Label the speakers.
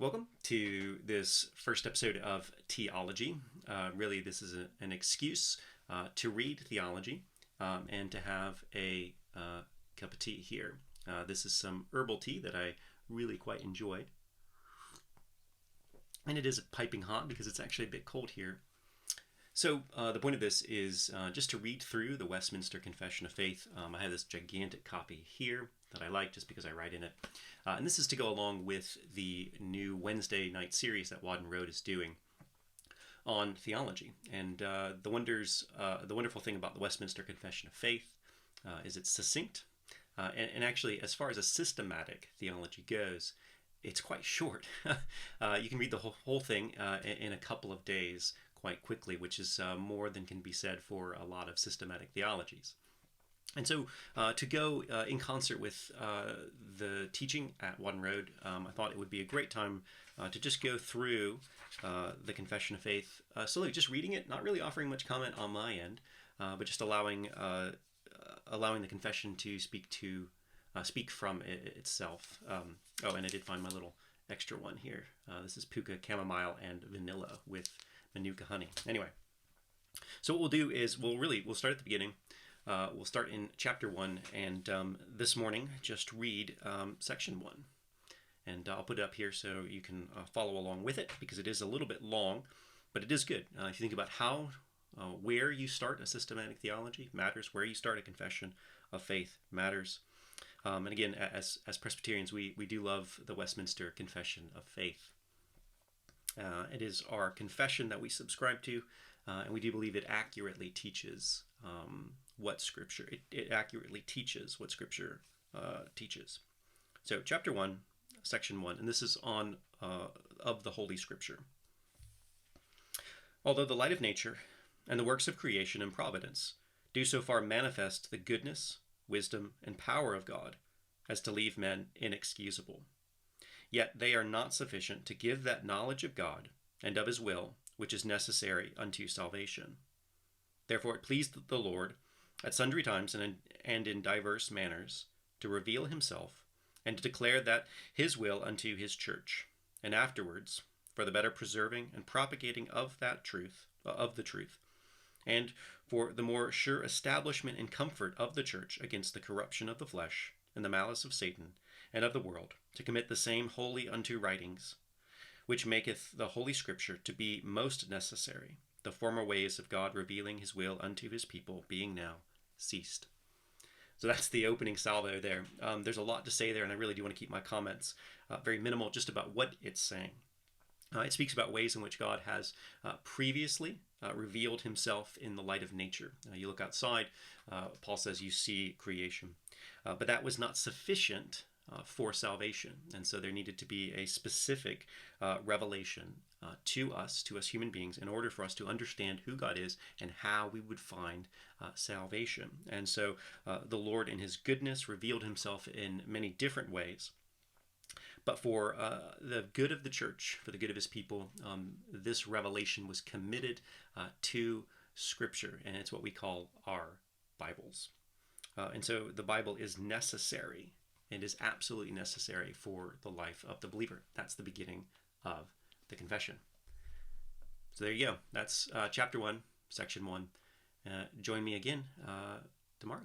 Speaker 1: Welcome to this first episode of Theology. Really, this is an excuse to read theology and to have a cup of tea here. This is some herbal tea that I really quite enjoyed. And it is piping hot because it's actually a bit cold here. So the point of this is just to read through the Westminster Confession of Faith. I have this gigantic copy here that I like just because I write in it. And this is to go along with the new Wednesday night series that Wadden Road is doing on theology. And the wonderful thing about the Westminster Confession of Faith is it's succinct. And actually, as far as a systematic theology goes, it's quite short. You can read the whole thing in a couple of days quite quickly, which is more than can be said for a lot of systematic theologies. And so to go in concert with the teaching at Wadden Road, I thought it would be a great time to just go through the Confession of Faith slowly, just reading it, not really offering much comment on my end, but just allowing the confession to speak from itself. Oh, and I did find my little extra one here. This is Puka Chamomile and Vanilla with Manuka honey. Anyway, so what we'll do is we'll start at the beginning. We'll start in chapter 1, and this morning just read section 1. And I'll put it up here so you can follow along with it, because it is a little bit long, but it is good. If you think about where you start a systematic theology matters, where you start a confession of faith matters. And again, as Presbyterians, we do love the Westminster Confession of Faith. It is our confession that we subscribe to, and we do believe it accurately teaches what Scripture accurately teaches what Scripture teaches. So, chapter 1, section 1, and this is on of the Holy Scripture. Although the light of nature and the works of creation and providence do so far manifest the goodness, wisdom, and power of God as to leave men inexcusable, yet they are not sufficient to give that knowledge of God and of his will which is necessary unto salvation. Therefore it pleased the Lord at sundry times and in diverse manners to reveal himself and to declare that his will unto his church, and afterwards for the better preserving and propagating of the truth, and for the more sure establishment and comfort of the church against the corruption of the flesh and the malice of Satan and of the world, to commit the same wholly unto writings, which maketh the Holy Scripture to be most necessary, the former ways of God revealing his will unto his people being now ceased. So that's the opening salvo there. There's a lot to say there, and I really do want to keep my comments very minimal, just about what it's saying. It speaks about ways in which God has previously revealed himself in the light of nature. You look outside, Paul says you see creation. But that was not sufficient for salvation. And so there needed to be a specific revelation to us human beings, in order for us to understand who God is and how we would find salvation. And so the Lord in his goodness revealed himself in many different ways. But for the good of the church, for the good of his people, this revelation was committed to Scripture, and it's what we call our Bibles. And so the Bible is necessary. It is absolutely necessary for the life of the believer. That's the beginning of the confession. So there you go. That's chapter 1, section 1. Join me again tomorrow.